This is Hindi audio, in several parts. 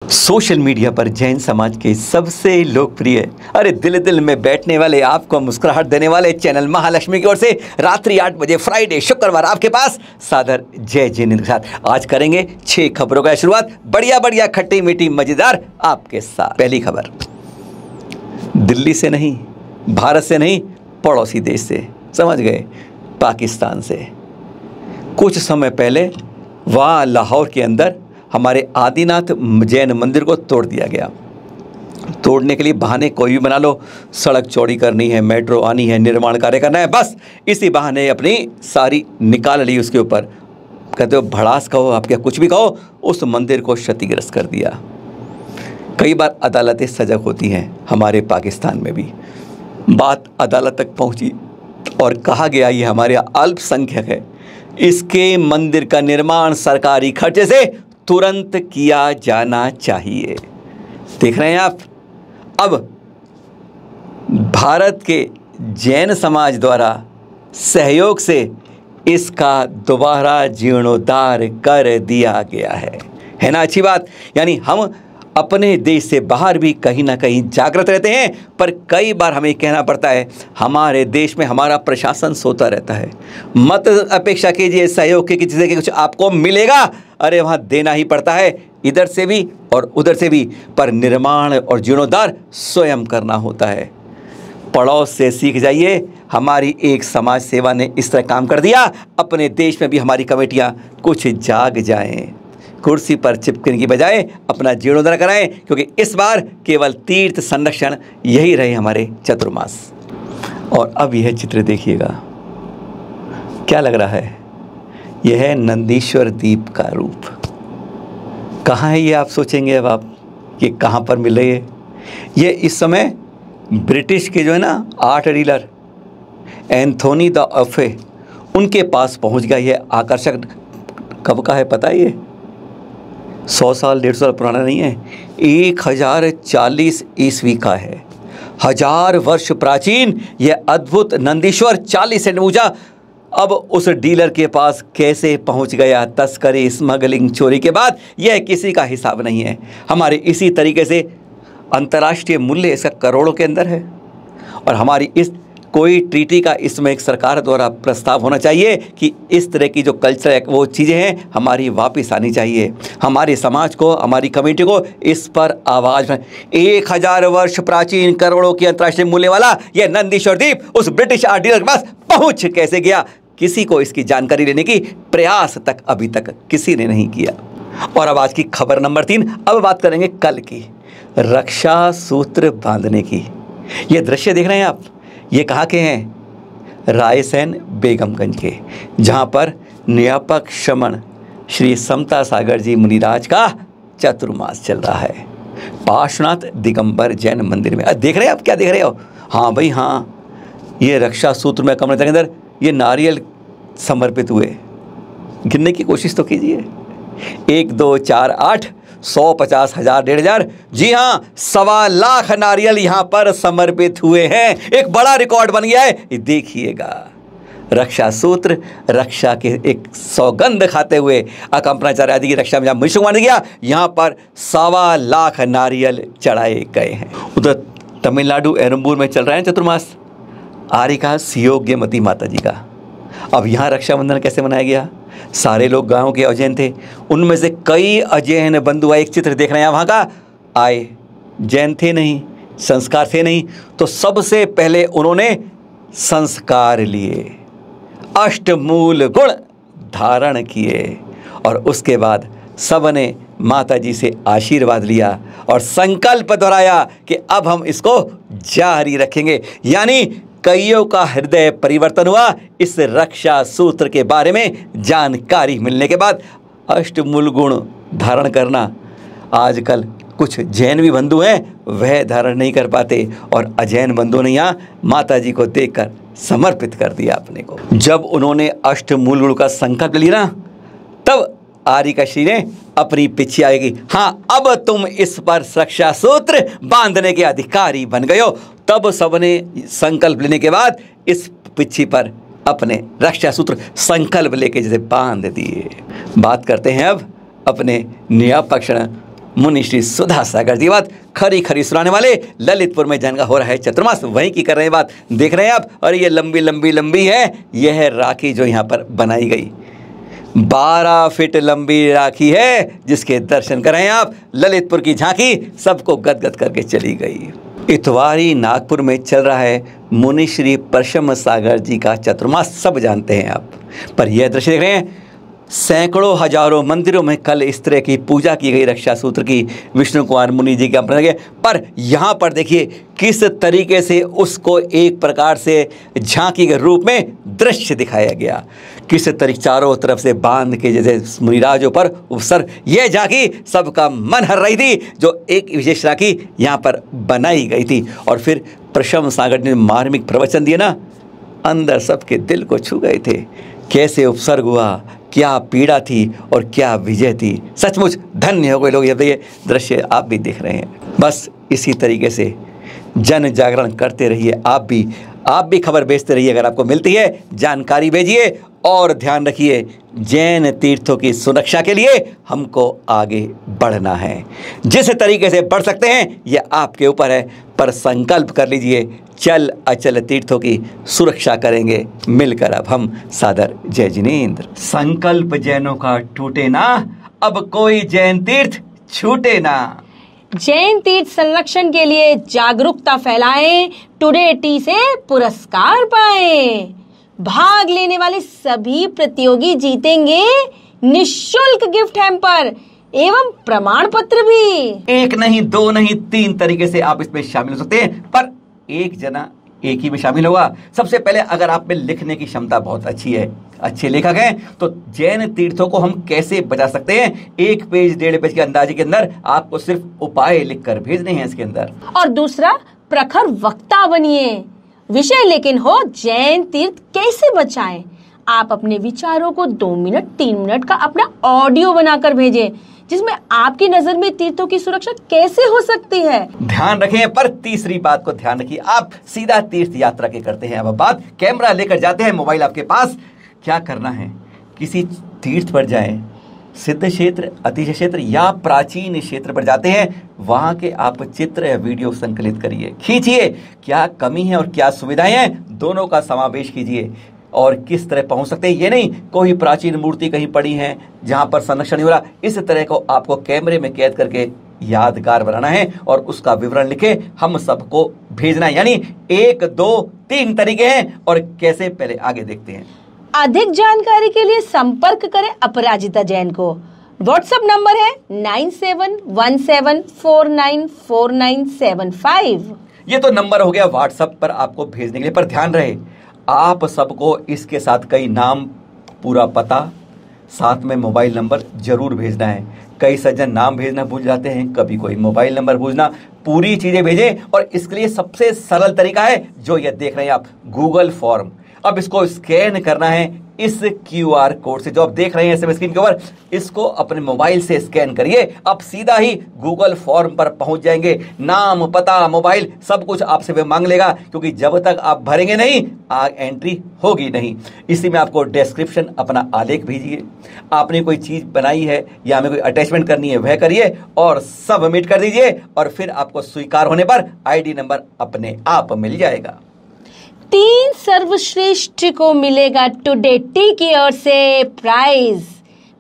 सोशल मीडिया पर जैन समाज के सबसे लोकप्रिय दिल दिल में बैठने वाले, आपको मुस्कुराहट देने वाले चैनल महालक्ष्मी की ओर से रात्रि 8 बजे फ्राइडे शुक्रवार आपके पास सादर जय जैन के साथ आज करेंगे 6 खबरों का शुरुआत। बढ़िया बढ़िया खट्टी मीठी मजेदार आपके साथ। पहली खबर दिल्ली से नहीं, भारत से नहीं, पड़ोसी देश से, समझ गए, पाकिस्तान से। कुछ समय पहले वहाँ लाहौर के अंदर हमारे आदिनाथ जैन मंदिर को तोड़ दिया गया। तोड़ने के लिए बहाने कोई भी बना लो, सड़क चौड़ी करनी है, मेट्रो आनी है, निर्माण कार्य करना है, बस इसी बहाने अपनी सारी निकाल ली उसके ऊपर। कहते हो भड़ास कहो, आप क्या कुछ भी कहो, उस मंदिर को क्षतिग्रस्त कर दिया। कई बार अदालतें सजग होती हैं, हमारे पाकिस्तान में भी बात अदालत तक पहुंची और कहा गया ये हमारे अल्पसंख्यक है, इसके मंदिर का निर्माण सरकारी खर्चे से तुरंत किया जाना चाहिए। देख रहे हैं आप, अब भारत के जैन समाज द्वारा सहयोग से इसका दोबारा जीर्णोद्धार कर दिया गया है ना। अच्छी बात। यानी हम अपने देश से बाहर भी कहीं ना कहीं जागृत रहते हैं, पर कई बार हमें कहना पड़ता है हमारे देश में हमारा प्रशासन सोता रहता है। मत अपेक्षा कीजिए सहयोग की किसी से कुछ आपको मिलेगा, अरे वहाँ देना ही पड़ता है, इधर से भी और उधर से भी, पर निर्माण और जीर्णोद्धार स्वयं करना होता है। पड़ोस से सीख जाइए, हमारी एक समाज सेवा ने इस तरह काम कर दिया, अपने देश में भी हमारी कमेटियाँ कुछ जाग जाएं, कुर्सी पर चिपकने की बजाय अपना जीर्णोद्धार कराएं, क्योंकि इस बार केवल तीर्थ संरक्षण यही रहे हमारे चतुर्मास। और अब यह चित्र देखिएगा, क्या लग रहा है, यह है नंदीश्वर दीप का रूप। कहाँ है ये, आप सोचेंगे अब आप कि कहाँ पर मिल रही है। ये इस समय ब्रिटिश के जो है ना आर्ट डीलर एंथोनी द अफे, उनके पास पहुँच गया। यह आकर्षक कब का है पता है, ये 100 साल 150 साल पुराना नहीं है, 1040 ईस्वी का है। 1000 वर्ष प्राचीन यह अद्भुत नंदीश्वर 40 सेंट ऊंचा अब उस डीलर के पास कैसे पहुंच गया। तस्करी, स्मगलिंग, चोरी के बाद यह किसी का हिसाब नहीं है। हमारे इसी तरीके से अंतर्राष्ट्रीय मूल्य इसका करोड़ों के अंदर है, और हमारी इस कोई ट्रीटी का इसमें एक सरकार द्वारा प्रस्ताव होना चाहिए कि इस तरह की जो कल्चर है, वो चीज़ें हैं हमारी वापस आनी चाहिए। हमारे समाज को, हमारी कमेटी को इस पर आवाज़। 1000 वर्ष प्राचीन करोड़ों की अंतर्राष्ट्रीय मूल्य वाला यह नंदीश्वर दीप उस ब्रिटिश आर्ट डीलर के पास पहुँच कैसे गया, किसी को इसकी जानकारी लेने की प्रयास तक अभी तक किसी ने नहीं किया। और अब आज की खबर नंबर 3, अब बात करेंगे कल की, रक्षा सूत्र बांधने की। ये दृश्य देख रहे हैं आप, ये कहाँ के हैं, रायसेन बेगमगंज के, जहाँ पर न्यापक श्रमण श्री समता सागर जी मुनिराज का चतुर्मास चल रहा है पार्श्वनाथ दिगंबर जैन मंदिर में। देख रहे हैं आप, क्या देख रहे हो, हाँ भाई हाँ, ये रक्षा सूत्र में कमरे के अंदर ये नारियल समर्पित हुए। गिनने की कोशिश तो कीजिए, 1 2 4 8 100 50 1000 1500, जी हाँ 1.25 लाख नारियल यहाँ पर समर्पित हुए हैं। एक बड़ा रिकॉर्ड बन गया है, देखिएगा। रक्षा सूत्र, रक्षा के एक सौगंध खाते हुए अकंपनाचार्य आदि की रक्षा में जहाँ मिशन मान गया, यहाँ पर 1.25 लाख नारियल चढ़ाए गए हैं। उधर तमिलनाडु एरंबूर में चल रहा है चतुर्मास आरिका सियोग्यमती माता जी का। अब यहाँ रक्षाबंधन कैसे मनाया गया, सारे लोग गांव के अजैन थे, उनमें से कई अजैन बंधु, एक चित्र देख रहे हैं वहाँ का, आए, जैन थे नहीं, संस्कार थे नहीं, तो सबसे पहले उन्होंने संस्कार लिए, अष्टमूल गुण धारण किए, और उसके बाद सबने माता जी से आशीर्वाद लिया और संकल्प दोहराया कि अब हम इसको जारी रखेंगे। यानी कईयों का हृदय परिवर्तन हुआ इस रक्षा सूत्र के बारे में जानकारी मिलने के बाद। अष्टमूल गुण धारण करना आजकल कुछ जैन भी बंधु हैं वह धारण नहीं कर पाते, और अजैन बंधु ने यहाँ माता जी को देखकर समर्पित कर दिया अपने को। जब उन्होंने अष्टमूल गुण का संकल्प लिया ना, तब आरिकाश्री ने अपनी पिछी आएगी, हाँ अब तुम इस पर रक्षा सूत्र बांधने के अधिकारी बन गए हो। तब सबने संकल्प लेने के बाद इस पिछी पर अपने रक्षा सूत्र संकल्प लेके जैसे बांध दिए। बात करते हैं अब अपने न्यापक मुनिश्री सुधा सागर जी। बात खरी खरी सुनाने वाले ललितपुर में जैन का हो रहा है चतुर्मास, वहीं की कर रहे हैं बात, देख रहे हैं आप। और ये लंबी लंबी लंबी है, यह है राखी जो यहाँ पर बनाई गई। 12 फीट लंबी राखी है जिसके दर्शन कर रहे हैं आप। ललितपुर की झांकी सबको गदगद करके चली गई। इतवारी नागपुर में चल रहा है मुनिश्री परशम सागर जी का चतुर्मास, सब जानते हैं आप। पर यह दृश्य देख रहे हैं, सैकड़ों हजारों मंदिरों में कल इस तरह की पूजा की गई रक्षा सूत्र की, विष्णु कुमार मुनि जी का लगे। पर यहाँ पर देखिए किस तरीके से उसको एक प्रकार से झांकी के रूप में दृश्य दिखाया गया। किस तरीके चारों तरफ से बांध के जैसे मुनिराजों पर उपसर यह झांकी सबका मन हर रही थी, जो एक विशेष राखी यहाँ पर बनाई गई थी। और फिर परशम सागर ने मार्मिक प्रवचन दिए ना, अंदर सबके दिल को छू गए थे। कैसे उपसर्ग हुआ, क्या पीड़ा थी और क्या विजय थी। सचमुच धन्य हो गए लोग। ये दृश्य आप भी देख रहे हैं। बस इसी तरीके से जन जागरण करते रहिए। आप भी खबर भेजते रहिए, अगर आपको मिलती है जानकारी भेजिए। और ध्यान रखिए, जैन तीर्थों की सुरक्षा के लिए हमको आगे बढ़ना है। जिस तरीके से बढ़ सकते हैं ये आपके ऊपर है, पर संकल्प कर लीजिए, चल अचल तीर्थों की सुरक्षा करेंगे मिलकर। अब हम सादर जय जिनेंद्र। संकल्प जैनों का टूटे ना, अब कोई जैन तीर्थ छूटे ना। जैन तीर्थ संरक्षण के लिए जागरूकता फैलाएं, टुडे टी से पुरस्कार पाएं। भाग लेने वाले सभी प्रतियोगी जीतेंगे निःशुल्क गिफ्ट हैम्पर एवं प्रमाण पत्र भी। एक नहीं, दो नहीं, 3 तरीके से आप इसमें शामिल हो सकते हैं, पर एक जना एक ही में शामिल होगा। सबसे पहले, अगर आप में लिखने की क्षमता बहुत अच्छी है, अच्छे लेखक हैं, तो जैन तीर्थों को हम कैसे बचा सकते हैं, 1 पेज 1.5 पेज के अंदाजे के अंदर आपको सिर्फ उपाय लिखकर भेजने हैं इसके अंदर। और दूसरा, प्रखर वक्ता बनिए। विषय लेकिन हो जैन तीर्थ कैसे बचाएं। आप अपने विचारों को 2 मिनट 3 मिनट का अपना ऑडियो बनाकर भेजें, जिसमें आपकी नजर में तीर्थों की सुरक्षा कैसे हो सकती है। ध्यान रखें, पर तीसरी बात को ध्यान रखिए, आप सीधा तीर्थ यात्रा के करते हैं। अब बात कैमरा लेकर जाते हैं, मोबाइल आपके पास, क्या करना है, किसी तीर्थ पर जाएं, सिद्ध क्षेत्र, अतिशय क्षेत्र या प्राचीन क्षेत्र पर जाते हैं, वहां के आप चित्र या वीडियो संकलित करिए, खींचिए, क्या कमी है और क्या सुविधाएं हैं, दोनों का समावेश कीजिए। और किस तरह पहुंच सकते हैं, ये नहीं कोई प्राचीन मूर्ति कहीं पड़ी है जहां पर संरक्षण नहीं हो रहा, इस तरह को आपको कैमरे में कैद करके यादगार बनाना है और उसका विवरण लिखे हम सबको भेजना है। यानी 1 2 3 तरीके हैं, और कैसे पहले आगे देखते हैं। अधिक जानकारी के लिए संपर्क करें अपराजिता जैन को। व्हाट्सएप नंबर है 9717494975। ये तो नंबर हो गया व्हाट्सएप पर आपको भेजने के लिए, पर ध्यान रहे आप सबको इसके साथ कई नाम, पूरा पता, साथ में मोबाइल नंबर जरूर भेजना है। कई सज्जन नाम भेजना भूल जाते हैं, कभी कोई मोबाइल नंबर भूलना, पूरी चीजें भेजें। और इसके लिए सबसे सरल तरीका है जो ये देख रहे हैं आप, गूगल फॉर्म। अब इसको स्कैन करना है इस QR कोड से जो आप देख रहे हैं SMS स्क्रीन के ऊपर, इसको अपने मोबाइल से स्कैन करिए। अब सीधा ही गूगल फॉर्म पर पहुंच जाएंगे। नाम, पता, मोबाइल सब कुछ आपसे वे मांग लेगा, क्योंकि जब तक आप भरेंगे नहीं एंट्री होगी नहीं। इसी में आपको डिस्क्रिप्शन अपना आलेख भेजिए, आपने कोई चीज बनाई है या हमें कोई अटैचमेंट करनी है वह करिए और सबमिट कर दीजिए, और फिर आपको स्वीकार होने पर ID नंबर अपने आप मिल जाएगा। 3 सर्वश्रेष्ठ को मिलेगा टुडे टी की ओर से प्राइज।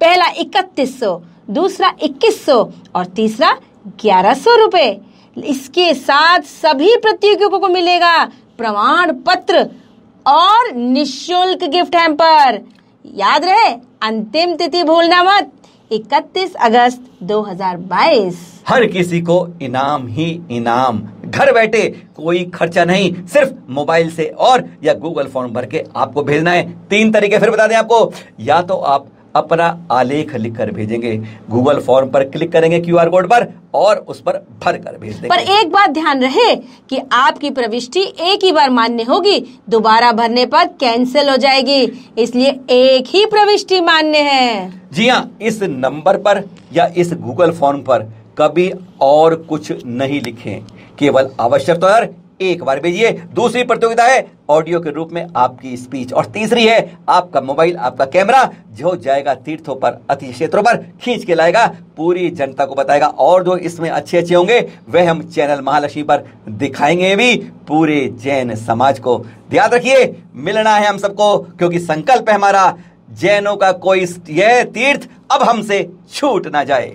पहला 3100, दूसरा 2100 और तीसरा 1100 रुपए। इसके साथ सभी प्रतियोगियों को मिलेगा प्रमाण पत्र और निःशुल्क गिफ्ट हैम्पर। याद रहे, अंतिम तिथि भूलना मत, 31 अगस्त 2022। हर किसी को इनाम ही इनाम, घर बैठे, कोई खर्चा नहीं, सिर्फ मोबाइल से और या गूगल फॉर्म भर के आपको भेजना है। 3 तरीके फिर बता दें आपको, या तो आप अपना आलेख लिखकर भेजेंगे, गूगल फॉर्म पर क्लिक करेंगे QR कोड पर और उस पर भर कर भेज देंगे। पर एक बात ध्यान रहे कि आपकी प्रविष्टि एक ही बार मान्य होगी, दोबारा भरने पर कैंसिल हो जाएगी, इसलिए एक ही प्रविष्टि मान्य है। जी हाँ, इस नंबर पर या इस गूगल फॉर्म पर कभी और कुछ नहीं लिखें, केवल आवश्यक तो एक बार भेजिए। दूसरी प्रतियोगिता है ऑडियो के रूप में आपकी स्पीच, और तीसरी है आपका मोबाइल, आपका कैमरा जो जाएगा तीर्थों पर, अति क्षेत्रों पर खींच के लाएगा, पूरी जनता को बताएगा, और जो इसमें अच्छे अच्छे होंगे वह हम चैनल महालक्ष्मी पर दिखाएंगे भी पूरे जैन समाज को। ध्यान रखिए, मिलना है हम सबको, क्योंकि संकल्प है हमारा, जैनों का कोई यह तीर्थ अब हमसे छूट ना जाए।